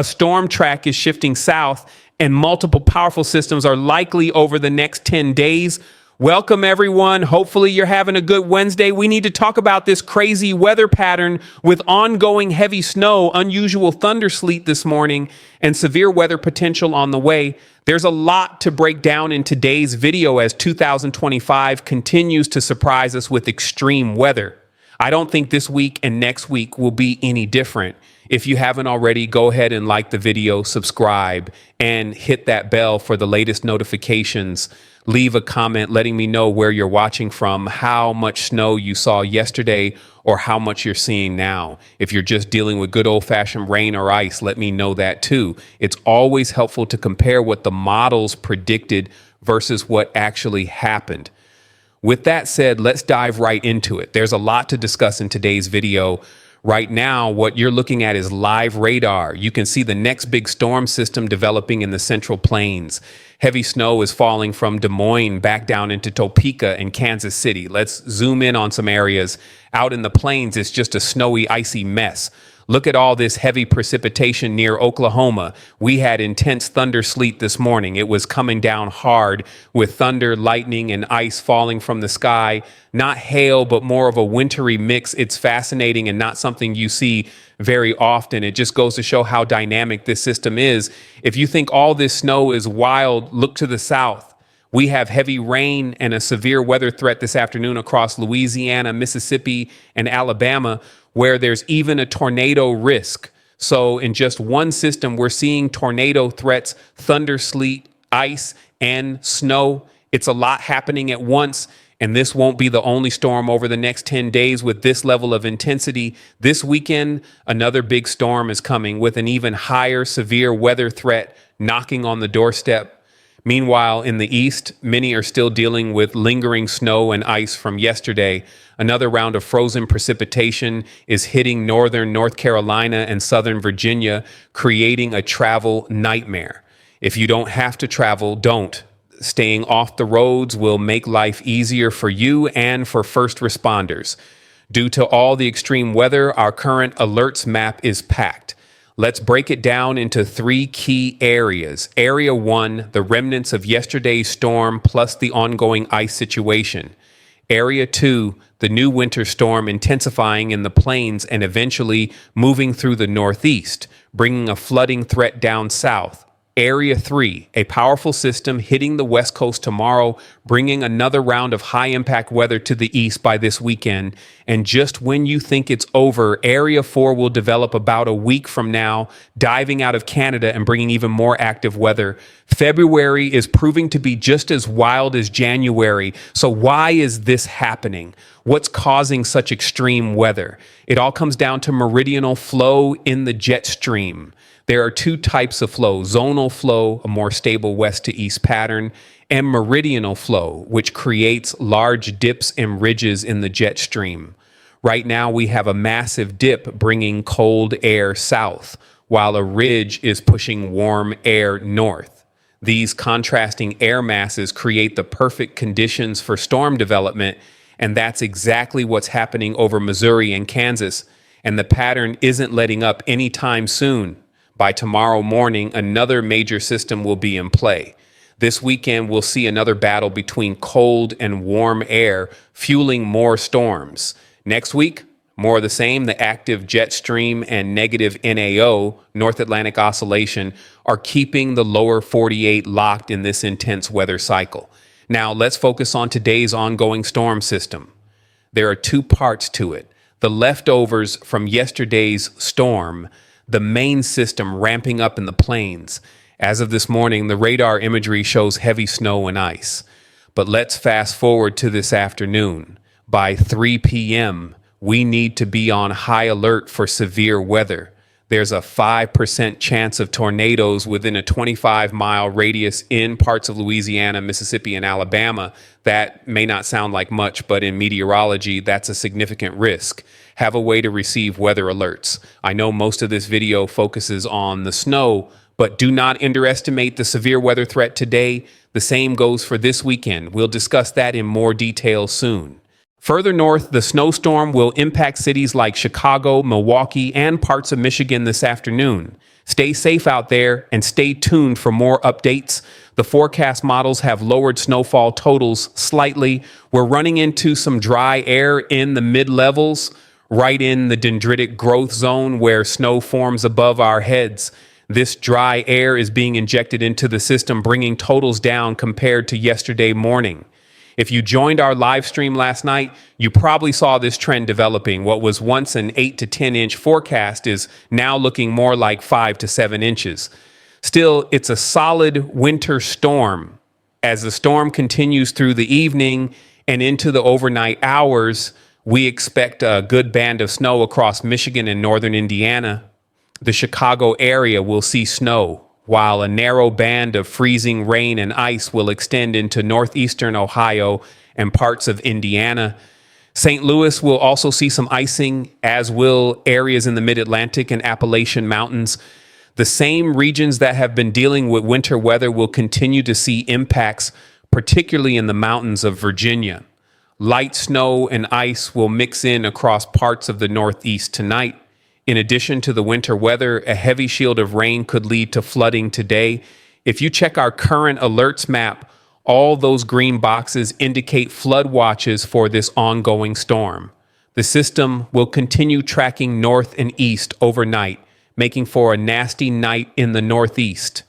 A storm track is shifting south, and multiple powerful systems are likely over the next 10 days. Welcome, everyone. Hopefully you're having a good Wednesday. We need to talk about this crazy weather pattern with ongoing heavy snow, unusual thunder sleet this morning, and severe weather potential on the way. There's a lot to break down in today's video as 2025 continues to surprise us with extreme weather. I don't think this week and next week will be any different. If you haven't already, go ahead and like the video, subscribe, and hit that bell for the latest notifications. Leave a comment letting me know where you're watching from, how much snow you saw yesterday, or how much you're seeing now. If you're just dealing with good old-fashioned rain or ice, let me know that too. It's always helpful to compare what the models predicted versus what actually happened. With that said, let's dive right into it. There's a lot to discuss in today's video. Right now, what you're looking at is live radar. You can see the next big storm system developing in the Central Plains. Heavy snow is falling from Des Moines back down into Topeka and Kansas City. Let's zoom in on some areas. Out in the plains, it's just a snowy, icy mess. Look at all this heavy precipitation near Oklahoma. We had intense thunder sleet this morning. It was coming down hard with thunder, lightning, and ice falling from the sky. Not hail, but more of a wintry mix. It's fascinating and not something you see very often. It just goes to show how dynamic this system is. If you think all this snow is wild, look to the south. We have heavy rain and a severe weather threat this afternoon across Louisiana, Mississippi, and Alabama, where there's even a tornado risk. So in just one system, we're seeing tornado threats, thunder, sleet, ice, and snow. It's a lot happening at once, and this won't be the only storm over the next 10 days with this level of intensity. This weekend, another big storm is coming with an even higher severe weather threat knocking on the doorstep. Meanwhile, in the east, many are still dealing with lingering snow and ice from yesterday. Another round of frozen precipitation is hitting northern North Carolina and southern Virginia, creating a travel nightmare. If you don't have to travel, don't. Staying off the roads will make life easier for you and for first responders. Due to all the extreme weather, our current alerts map is packed. Let's break it down into three key areas. Area 1, the remnants of yesterday's storm plus the ongoing ice situation. Area 2, the new winter storm intensifying in the plains and eventually moving through the northeast, bringing a flooding threat down south. Area 3, a powerful system hitting the west coast tomorrow, bringing another round of high-impact weather to the east by this weekend. And just when you think it's over, Area 4 will develop about a week from now, diving out of Canada and bringing even more active weather. February is proving to be just as wild as January. So why is this happening? What's causing such extreme weather? It all comes down to meridional flow in the jet stream. There are two types of flow: zonal flow, a more stable west to east pattern, and meridional flow, which creates large dips and ridges in the jet stream. Right now, we have a massive dip bringing cold air south, while a ridge is pushing warm air north. These contrasting air masses create the perfect conditions for storm development, and that's exactly what's happening over Missouri and Kansas, and the pattern isn't letting up anytime soon. By tomorrow morning, another major system will be in play. This weekend, we'll see another battle between cold and warm air, fueling more storms. Next week, more of the same. The active jet stream and negative NAO, North Atlantic Oscillation, are keeping the lower 48 locked in this intense weather cycle. Now, let's focus on today's ongoing storm system. There are two parts to it: the leftovers from yesterday's storm, the main system ramping up in the plains. As of this morning, the radar imagery shows heavy snow and ice. But let's fast forward to this afternoon. By 3 p.m., we need to be on high alert for severe weather. There's a 5% chance of tornadoes within a 25-mile radius in parts of Louisiana, Mississippi, and Alabama. That may not sound like much, but in meteorology, that's a significant risk. Have a way to receive weather alerts. I know most of this video focuses on the snow, but do not underestimate the severe weather threat today. The same goes for this weekend. We'll discuss that in more detail soon. Further north, the snowstorm will impact cities like Chicago, Milwaukee, and parts of Michigan this afternoon. Stay safe out there and stay tuned for more updates. The forecast models have lowered snowfall totals slightly. We're running into some dry air in the mid levels, right in the dendritic growth zone where snow forms above our heads. This dry air is being injected into the system, bringing totals down compared to yesterday morning. If you joined our live stream last night, you probably saw this trend developing. What was once an 8 to 10 inch forecast is now looking more like 5 to 7 inches. Still, it's a solid winter storm. As the storm continues through the evening and into the overnight hours, we expect a good band of snow across Michigan and northern Indiana. The Chicago area will see snow, while a narrow band of freezing rain and ice will extend into northeastern Ohio and parts of Indiana. St. Louis will also see some icing, as will areas in the Mid-Atlantic and Appalachian Mountains. The same regions that have been dealing with winter weather will continue to see impacts, particularly in the mountains of Virginia. Light snow and ice will mix in across parts of the Northeast tonight. In addition to the winter weather, a heavy shield of rain could lead to flooding today. If you check our current alerts map, all those green boxes indicate flood watches for this ongoing storm. The system will continue tracking north and east overnight, making for a nasty night in the Northeast.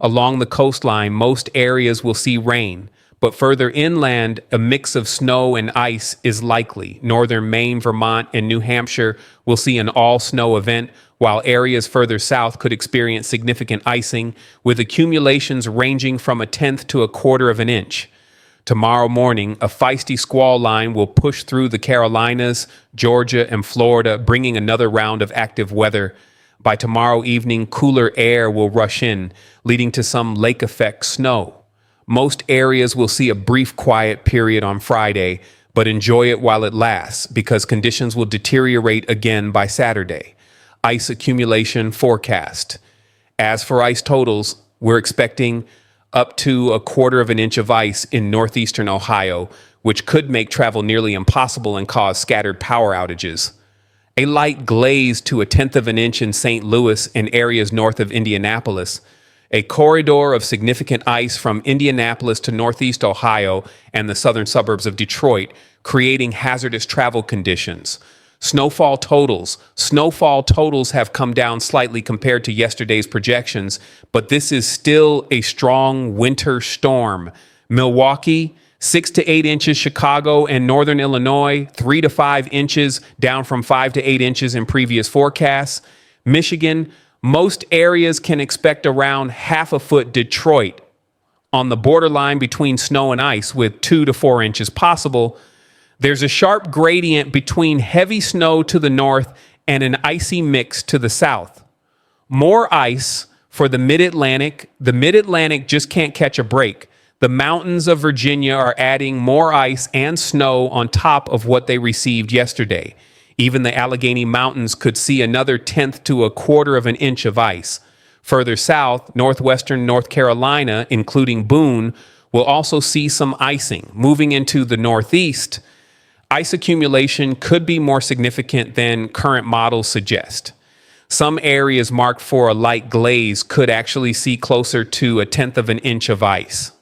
Along the coastline, most areas will see rain, but further inland, a mix of snow and ice is likely. Northern Maine, Vermont, and New Hampshire will see an all-snow event, while areas further south could experience significant icing, with accumulations ranging from 1/10 to 1/4 of an inch. Tomorrow morning, a feisty squall line will push through the Carolinas, Georgia, and Florida, bringing another round of active weather. By tomorrow evening, cooler air will rush in, leading to some lake effect snow. Most areas will see a brief quiet period on Friday, but enjoy it while it lasts because conditions will deteriorate again by Saturday. Ice accumulation forecast. As for ice totals, we're expecting up to 1/4 of an inch of ice in northeastern Ohio, which could make travel nearly impossible and cause scattered power outages. A light glaze to 1/10 of an inch in St. Louis and areas north of Indianapolis. A corridor of significant ice from Indianapolis to northeast Ohio and the southern suburbs of Detroit, creating hazardous travel conditions. Snowfall totals. Snowfall totals have come down slightly compared to yesterday's projections, but this is still a strong winter storm. Milwaukee, 6 to 8 inches. Chicago and northern Illinois, 3 to 5 inches, down from 5 to 8 inches in previous forecasts. Michigan, most areas can expect around 1/2 foot. Detroit, on the borderline between snow and ice, with 2 to 4 inches possible. There's a sharp gradient between heavy snow to the north and an icy mix to the south. More ice for the Mid-Atlantic. The Mid-Atlantic just can't catch a break. The mountains of Virginia are adding more ice and snow on top of what they received yesterday. Even the Allegheny Mountains could see another 1/10 to 1/4 of an inch of ice. Further south, northwestern North Carolina, including Boone, will also see some icing. Moving into the northeast, ice accumulation could be more significant than current models suggest. Some areas marked for a light glaze could actually see closer to 1/10 of an inch of ice.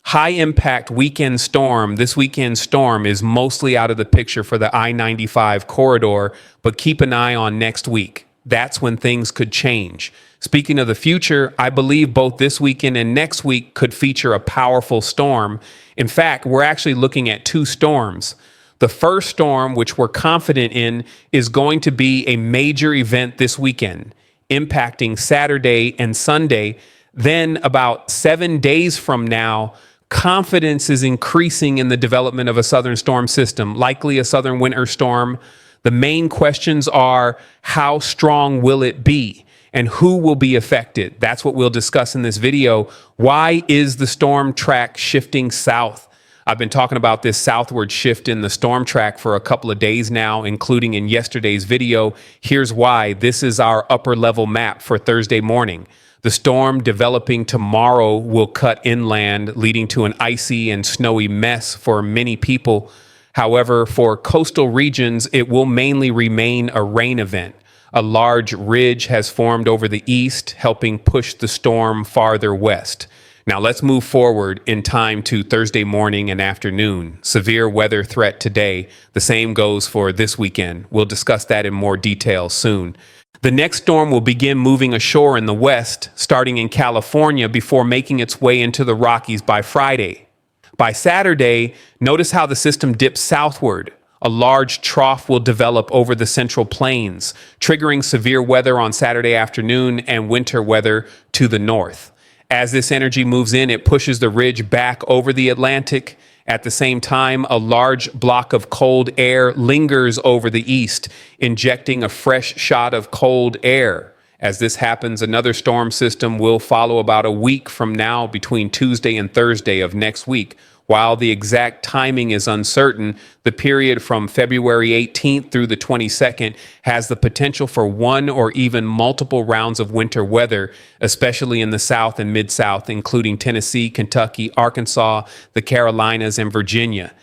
High impact weekend storm. This weekend storm is mostly out of the picture for the I-95 corridor, but keep an eye on next week. That's when things could change. Speaking of the future, I believe both this weekend and next week could feature a powerful storm. In fact, we're actually looking at 2 storms. The first storm, which we're confident in, is going to be a major event this weekend, impacting Saturday and Sunday. Then about 7 days from now, confidence is increasing in the development of a southern storm system, likely a southern winter storm. The main questions are, how strong will it be and who will be affected? That's what we'll discuss in this video. Why is the storm track shifting south? I've been talking about this southward shift in the storm track for a couple of days now, including in yesterday's video. Here's why. This is our upper level map for Thursday morning. The storm developing tomorrow will cut inland, leading to an icy and snowy mess for many people. However, for coastal regions, it will mainly remain a rain event. A large ridge has formed over the east, helping push the storm farther west. Now let's move forward in time to Thursday morning and afternoon. Severe weather threat today. The same goes for this weekend. We'll discuss that in more detail soon. The next storm will begin moving ashore in the west, starting in California before making its way into the Rockies by Friday. By Saturday, notice how the system dips southward. A large trough will develop over the central plains, triggering severe weather on Saturday afternoon and winter weather to the north. As this energy moves in, it pushes the ridge back over the Atlantic. At the same time, a large block of cold air lingers over the east, injecting a fresh shot of cold air. As this happens, another storm system will follow about a week from now between Tuesday and Thursday of next week. While the exact timing is uncertain, the period from February 18th through the 22nd has the potential for one or even multiple rounds of winter weather, especially in the South and Mid-South, including Tennessee, Kentucky, Arkansas, the Carolinas, and Virginia.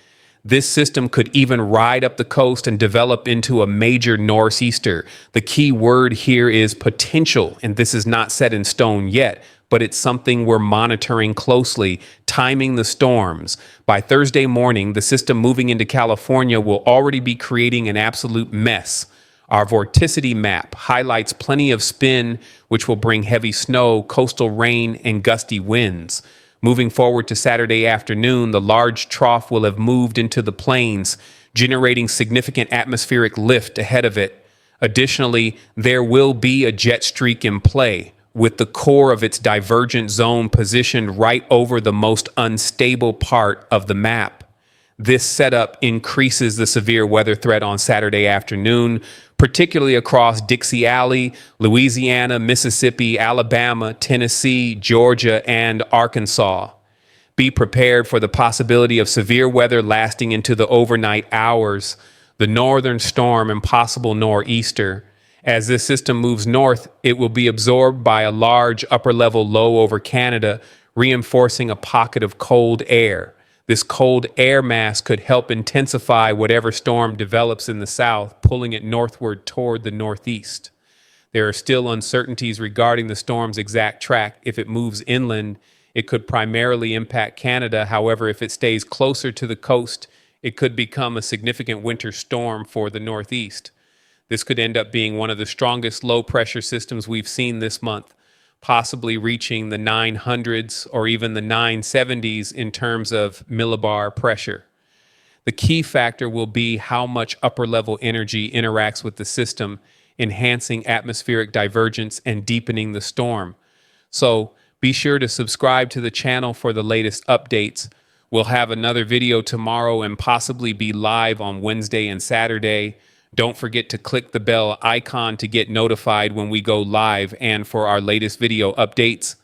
This system could even ride up the coast and develop into a major nor'easter. The key word here is potential, and this is not set in stone yet, but it's something we're monitoring closely, timing the storms. By Thursday morning, the system moving into California will already be creating an absolute mess. Our vorticity map highlights plenty of spin, which will bring heavy snow, coastal rain, and gusty winds. Moving forward to Saturday afternoon, the large trough will have moved into the plains, generating significant atmospheric lift ahead of it. Additionally, there will be a jet streak in play, with the core of its divergent zone positioned right over the most unstable part of the map. This setup increases the severe weather threat on Saturday afternoon, particularly across Dixie Alley, Louisiana, Mississippi, Alabama, Tennessee, Georgia, and Arkansas. Be prepared for the possibility of severe weather lasting into the overnight hours, the northern storm and possible nor'easter. As this system moves north, it will be absorbed by a large upper-level low over Canada, reinforcing a pocket of cold air. This cold air mass could help intensify whatever storm develops in the south, pulling it northward toward the northeast. There are still uncertainties regarding the storm's exact track. If it moves inland, it could primarily impact Canada. However, if it stays closer to the coast, it could become a significant winter storm for the northeast. This could end up being one of the strongest low-pressure systems we've seen this month, possibly reaching the 900s or even the 970s in terms of millibar pressure. The key factor will be how much upper-level energy interacts with the system, enhancing atmospheric divergence and deepening the storm. So be sure to subscribe to the channel for the latest updates. We'll have another video tomorrow and possibly be live on Wednesday and Saturday. Don't forget to click the bell icon to get notified when we go live and for our latest video updates.